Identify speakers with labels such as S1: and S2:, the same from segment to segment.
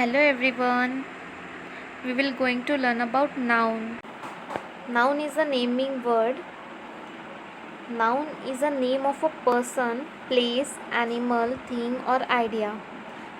S1: Hello everyone. We will going to learn about noun. Noun is a naming word. Noun is a name of a person, place, animal, thing or idea.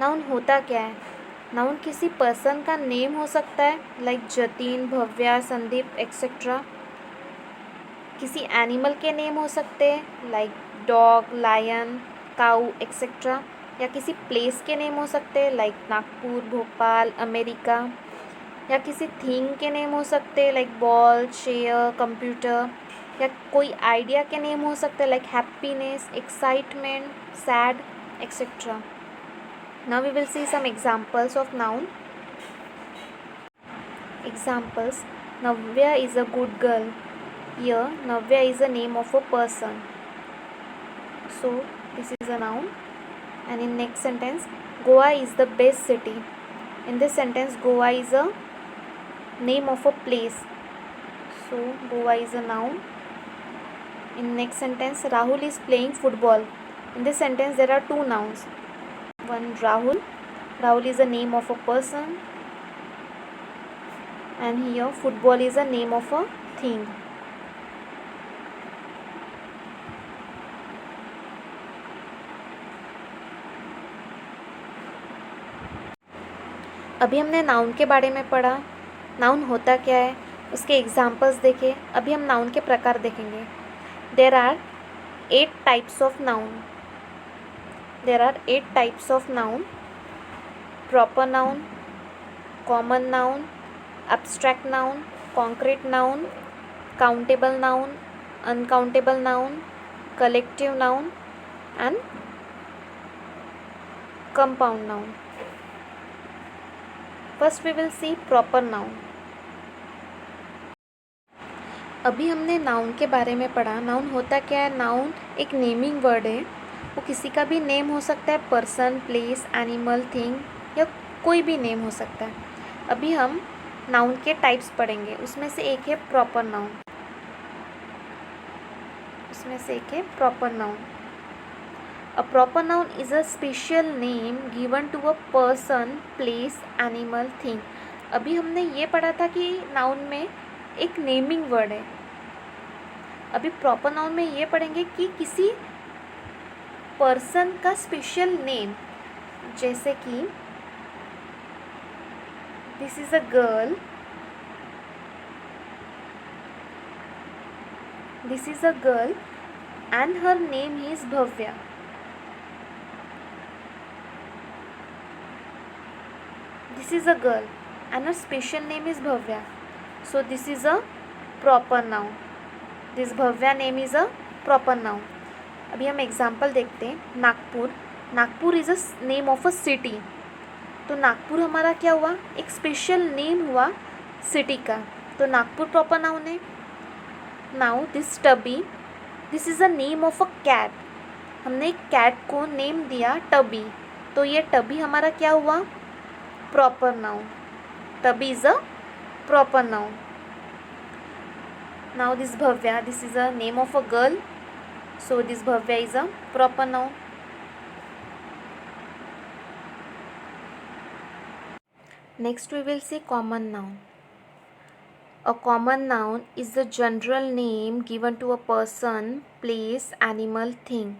S1: Noun होता क्या है? Noun किसी person का name हो सकता है like Jatin, Bhavya, Sandeep etcetera. किसी animal के नेम हो सकते हैं लाइक डॉग, लायन, काऊ एक्सेट्रा. या किसी प्लेस के नेम हो सकते हैं लाइक नागपुर, भोपाल, अमेरिका. या किसी थिंग के नेम हो सकते हैं लाइक बॉल, चेयर, कंप्यूटर. या कोई आइडिया के नेम हो सकते हैं like happiness, excitement, sad etcetera. Now we will see some examples of noun. Examples: Navya is a good girl. Here, Navya is a name of a person. So, this is a noun. And in next sentence, Goa is the best city. In this sentence, Goa is a name of a place. So, Goa is a noun. In next sentence, Rahul is playing football. In this sentence, there are two nouns. One, Rahul. Rahul is a name of a person. And here, football is a name of a thing. अभी हमने noun के बारे में पढ़ा. Noun होता क्या है, उसके एग्जाम्पल्स देखे. अभी हम नाउन के प्रकार देखेंगे. There are 8 types of noun. Proper noun, common noun, abstract noun, concrete noun, countable noun, uncountable noun, collective noun and compound noun. First we will see proper noun. अभी हमने नाउन के बारे में पढ़ा. नाउन होता क्या है? नाउन एक नेमिंग वर्ड है. वो किसी का भी नेम हो सकता है, पर्सन, प्लेस, एनिमल, थिंग या कोई भी नेम हो सकता है. अभी हम नाउन के टाइप्स पढ़ेंगे. उसमें से एक है proper noun. A proper noun is a special name given to a person, place, animal, thing. अभी हमने ये पढ़ा था कि नाउन में एक नेमिंग वर्ड है. अभी प्रॉपर नाउन में ये पढ़ेंगे कि किसी पर्सन का स्पेशल नेम. जैसे कि this is a girl. And her name is Bhavya. This is a girl and her special name is Bhavya. So this is a proper noun. This Bhavya name is a proper noun. अभी हम example देखते हैं. Nagpur is a name of a city. तो नागपुर हमारा क्या हुआ? एक special name हुआ सिटी का. तो नागपुर प्रॉपर नाउन है. Now this Tubby, this is a name of a cat. हमने कैट को नेम दिया टबी. तो ये टबी हमारा क्या हुआ? Proper noun. Tubby is a proper noun. Now this Bhavya, this is a name of a girl. So this Bhavya is a proper noun. Next we will see common noun. A common noun is the general name given to a person, place, animal, thing.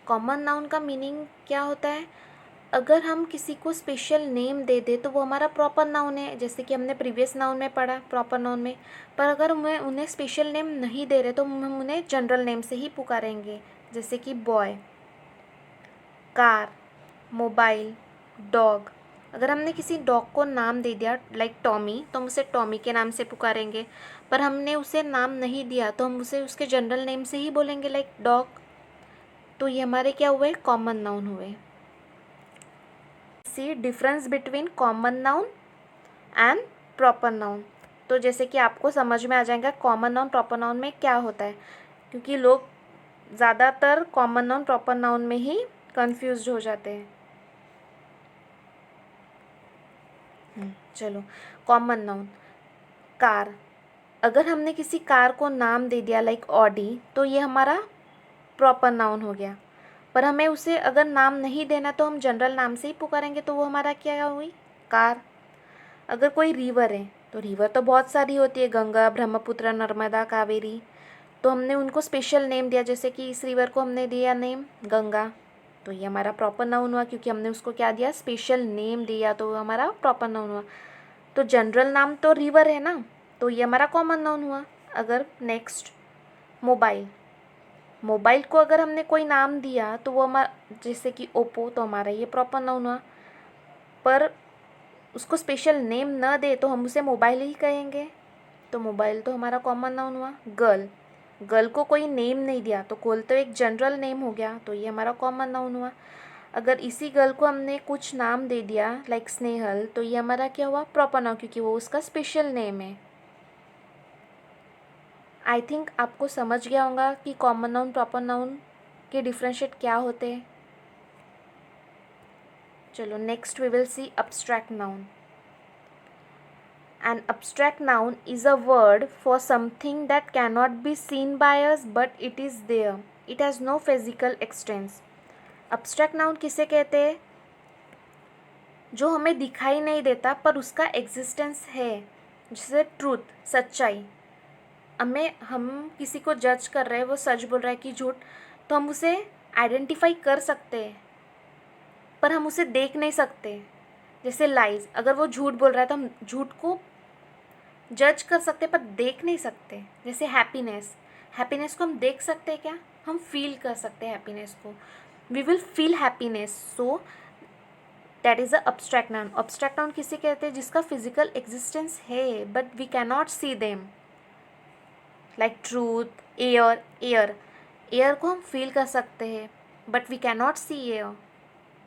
S1: Common noun का meaning क्या होता है? अगर हम किसी को special name दे दे तो वो हमारा प्रॉपर नाउन है. जैसे कि हमने प्रीवियस नाउन में पढ़ा प्रॉपर नाउन में. पर अगर मैं उन्हें स्पेशल नेम नहीं दे रहे तो हम उन्हें जनरल नेम से ही पुकारेंगे. जैसे कि बॉय, कार, मोबाइल, डॉग. अगर हमने किसी डॉग को नाम दे दिया लाइक टॉमी तो हम उसे टॉमी के नाम से पुकारेंगे. पर हमने उसे नाम नहीं दिया तो हम उसे उसके जनरल नेम से ही बोलेंगे लाइक डॉग. तो ये हमारे क्या हुए? कॉमन नाउन हुए. See difference between common noun and proper noun. तो जैसे कि आपको समझ में आ जाएगा कॉमन नाउन प्रॉपर नाउन में क्या होता है, क्योंकि लोग ज़्यादातर कॉमन नाउन प्रॉपर नाउन में ही कंफ्यूज हो जाते हैं. चलो, कॉमन नाउन. कार. अगर हमने किसी कार को नाम दे दिया लाइक ऑडी तो ये हमारा प्रॉपर नाउन हो गया. पर हमें उसे अगर नाम नहीं देना तो हम जनरल नाम से ही पुकारेंगे तो वो हमारा क्या हुई? कार। अगर कोई रिवर है तो रिवर तो बहुत सारी होती है, गंगा, ब्रह्मपुत्र, नर्मदा, कावेरी। तो हमने उनको स्पेशल नेम दिया, जैसे कि इस रिवर को हमने दिया नेम गंगा, तो ये हमारा प्रॉपर नाउन हुआ, क्योंकि हमने उसको क्या दिया, स्पेशल नेम दिया, तो वो हमारा प्रॉपर नाउन हुआ। तो जनरल नाम तो रिवर है ना, तो ये हमारा कॉमन नाउन हुआ। अगर नेक्स्ट मोबाइल, मोबाइल को अगर हमने कोई नाम दिया तो वो हमारा, जैसे कि ओप्पो, तो हमारा ये प्रॉपर नाउन हुआ। पर उसको स्पेशल नेम न दे तो हम उसे मोबाइल ही कहेंगे, तो मोबाइल तो हमारा कॉमन नाउन हुआ। गर्ल, गर्ल को कोई नेम नहीं दिया तो गर्ल तो एक जनरल नेम हो गया, तो ये हमारा कॉमन नाउन हुआ। अगर इसी गर्ल को हमने कुछ नाम दे दिया लाइक स्नेहल, तो ये हमारा क्या हुआ, प्रॉपर नाउन, क्योंकि वो उसका स्पेशल नेम है। आई थिंक आपको समझ गया होगा कि कॉमन नाउन प्रॉपर नाउन के डिफ्रेंशिएट क्या होते हैं। चलो next we will see abstract noun. An abstract noun is a word for something that cannot be seen by us but it is there. It has no physical existence. Abstract noun किसे कहते हैं, जो हमें दिखाई नहीं देता पर उसका एग्जिस्टेंस है, जैसे ट्रूथ, सच्चाई। हम किसी को जज कर रहे हैं, वो सच बोल रहा है कि झूठ, तो हम उसे आइडेंटिफाई कर सकते हैं पर हम उसे देख नहीं सकते। जैसे लाइज, अगर वो झूठ बोल रहा है तो हम झूठ को जज कर सकते पर देख नहीं सकते। जैसे हैप्पीनेस, हैप्पीनेस को हम देख सकते हैं क्या, हम फील कर सकते हैं हैप्पीनेस को, we will feel happiness, so that is a abstract noun. Abstract noun किसे कहते हैं, जिसका फिजिकल एग्जिस्टेंस है but we can not see them, like truth, air, air, air को हम फील कर सकते हैं but we can not see air,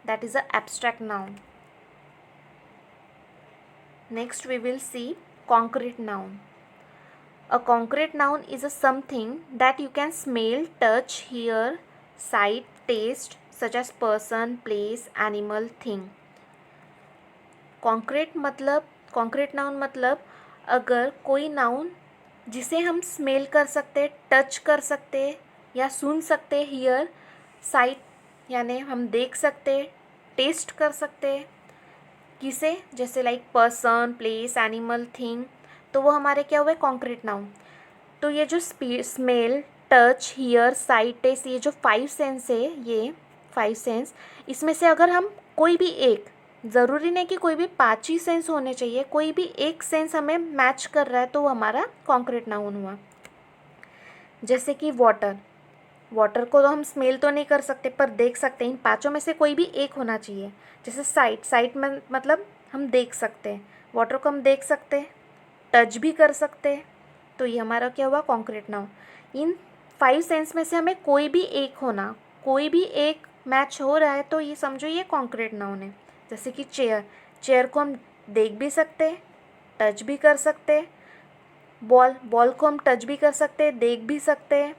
S1: that is a abstract noun. Next we will see concrete noun. A concrete noun is a something that you can smell, touch, hear, sight, taste, such as person, place, animal, thing. Concrete मतलब, concrete noun मतलब अगर कोई noun जिसे हम smell कर सकते, touch कर सकते या सुन सकते, हियर, साइट यानी हम देख सकते, टेस्ट कर सकते, किसे, जैसे like person, place, animal, thing, तो वो हमारे क्या हुए, कॉन्क्रीट नाउन। तो ये जो smell, touch, hear, sight, taste, ये जो 5 सेंस है, ये 5 सेंस, इसमें से अगर हम कोई भी एक, ज़रूरी नहीं कि कोई भी 5 ही सेंस होने चाहिए, कोई भी एक सेंस हमें मैच कर रहा है तो वो हमारा कॉन्क्रीट नाउन हुआ। जैसे कि वाटर, वाटर को तो हम स्मेल तो नहीं कर सकते पर देख सकते हैं, इन 5 में से कोई भी एक होना चाहिए। जैसे साइट, साइट में मतलब हम देख सकते हैं, वाटर को हम देख सकते हैं, टच भी कर सकते हैं, तो ये हमारा क्या हुआ, कॉन्क्रीट नाउन। इन 5 सेंस में से हमें कोई भी एक होना, कोई भी एक मैच हो रहा है तो ये समझो ये कॉन्क्रीट नाउन है। जैसे कि चेयर, चेयर को हम देख भी सकते हैं, टच भी कर सकते हैं, बॉल, बॉल को हम टच भी कर सकते हैं, देख भी सकते हैं,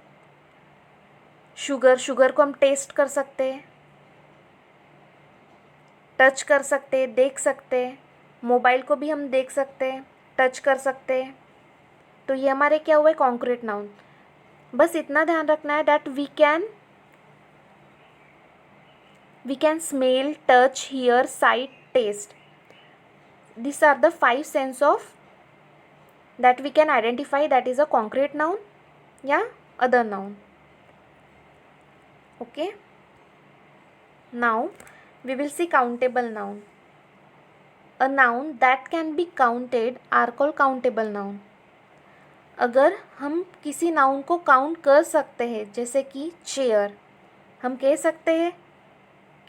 S1: शुगर, शुगर को हम टेस्ट कर सकते हैं, टच कर सकते हैं, देख सकते हैं, मोबाइल को भी हम देख सकते हैं, टच कर सकते हैं, तो ये हमारे क्या हुए, कॉन्क्रीट नाउन। बस इतना ध्यान रखना है that we can smell, touch, hear, sight, taste, this are the 5 sense of that we can identify that is a concrete noun या other noun. Okay, now we will see countable noun. A noun that can be counted are called countable noun. अगर हम किसी noun को count कर सकते हैं, जैसे कि चेयर, हम कह सकते हैं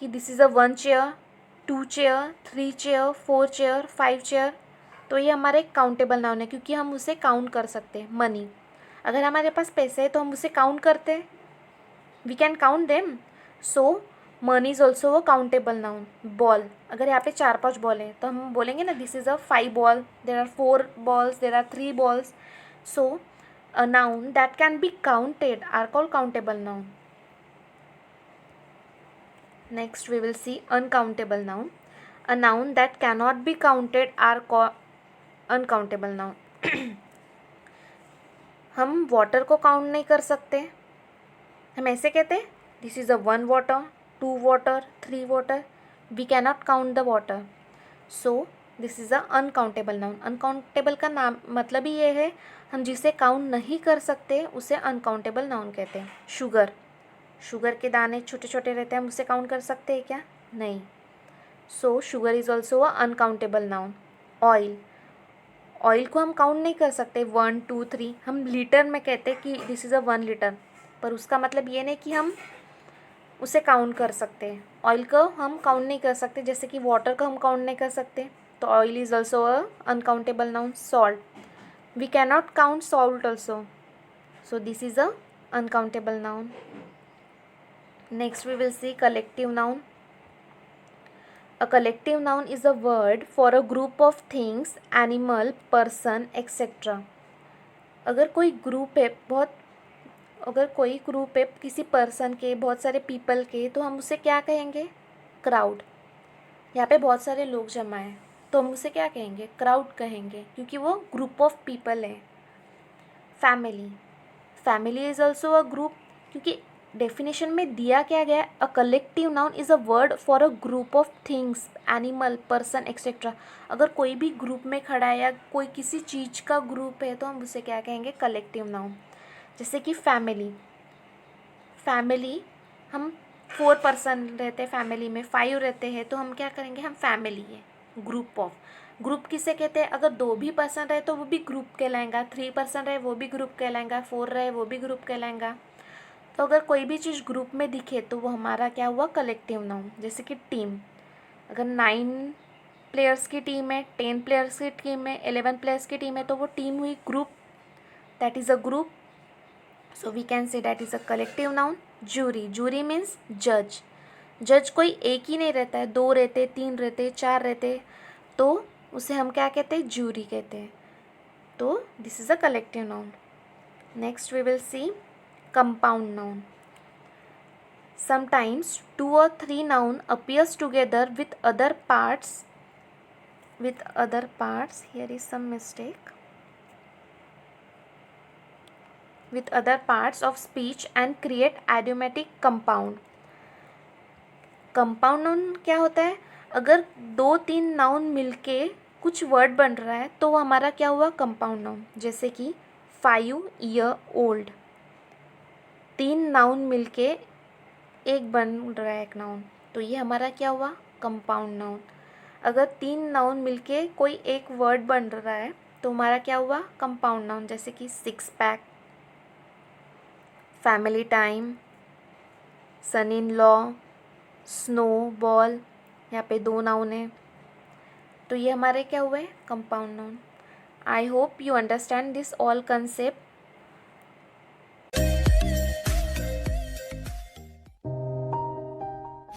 S1: कि this is a 1 chair, 2 chair, 3 chair, 4 chair, 5 chair, तो ये हमारे काउंटेबल नाउन है क्योंकि हम उसे काउंट कर सकते हैं। मनी, अगर हमारे पास पैसे है तो हम उसे काउंट करते हैं, we can count them, so money is also a countable noun. Ball, अगर यहाँ पे 4-5 बॉल है तो हम बोलेंगे ना this is a 5 ball, there are 4 balls, there are 3 balls, so a noun that can be counted are called countable noun. Next we will see uncountable noun. A noun that cannot be counted are uncountable noun. हम water को count नहीं कर सकते, हम ऐसे कहते हैं this is a 1 water, 2 water, 3 water, we cannot count the water, so this is a uncountable noun. Uncountable का नाम मतलब ही ये है, हम जिसे काउंट नहीं कर सकते उसे अनकाउंटेबल नाउन कहते हैं। शुगर, शुगर के दाने छोटे छोटे रहते हैं, हम उसे काउंट कर सकते हैं क्या? नहीं। सो sugar is also a uncountable noun. Oil, oil को हम काउंट नहीं कर सकते 1 2 3, हम लीटर में कहते हैं कि दिस इज़ अ 1 लीटर, पर उसका मतलब ये नहीं कि हम उसे काउंट कर सकते हैं। ऑयल को हम काउंट नहीं कर सकते, जैसे कि वाटर को हम काउंट नहीं कर सकते, तो oil is also a uncountable noun. Salt, we cannot count salt also, so this is a uncountable noun. Next we will see collective noun. A collective noun is a word for a group of things, animal, person, etc. अगर कोई group है अगर कोई group है किसी person के, बहुत सारे पीपल के, तो हम उसे क्या कहेंगे? क्राउड। यहाँ पे बहुत सारे लोग जमा हैं तो हम उसे क्या कहेंगे? क्राउड कहेंगे, क्योंकि वो ग्रुप ऑफ पीपल है। Family, family is also a group, क्योंकि डेफिनेशन में दिया क्या गया? अ collective noun is a word for a group of things, animal, person, etcetera. अगर कोई भी ग्रुप में खड़ा है या कोई किसी चीज़ का ग्रुप है तो हम उसे क्या कहेंगे? Collective noun. जैसे कि फैमिली, फैमिली हम 4 पर्सन रहते हैं फैमिली में, 5 रहते हैं, तो हम क्या करेंगे? हम फैमिली है। ग्रुप ऑफ, ग्रुप किसे कहते हैं? अगर 2 भी पर्सन रहे तो वो भी ग्रुप कहलाएगा, 3 पर्सन रहे वो भी ग्रुप कहलाएगा, 4 रहे वो भी ग्रुप कहलाएगा। तो अगर कोई भी चीज़ ग्रुप में दिखे तो वो हमारा क्या हुआ? Collective noun. जैसे कि टीम, अगर 9 प्लेयर्स की टीम है, 10 प्लेयर्स की टीम है, 11 प्लेयर्स की टीम है, तो वो टीम हुई group, that is a group, so we can say that is a collective noun. Jury, jury means जज, जज कोई एक ही नहीं रहता है, 2 रहते, 3 रहते, 4 रहते, तो उसे हम क्या कहते हैं? जूरी कहते हैं। तो this is a collective noun. Next we will see compound noun. Sometimes 2 or 3 noun appears together with other parts. Here is some mistake. With other parts of speech and create idiomatic compound. Compound noun क्या होता है? अगर 2-3 noun मिलके कुछ word बन रहा है तो वो हमारा क्या हुआ? Compound noun. जैसे कि 5 year old, 3 नाउन मिलके एक बन रहा है एक नाउन, तो ये हमारा क्या हुआ? Compound noun. अगर 3 नाउन मिलके कोई एक वर्ड बन रहा है तो हमारा क्या हुआ? Compound noun. जैसे कि 6 pack, family time, son in law, snow ball, यहाँ पे 2 नाउन है, तो ये हमारे क्या हुए? Compound noun. I hope you understand this all concept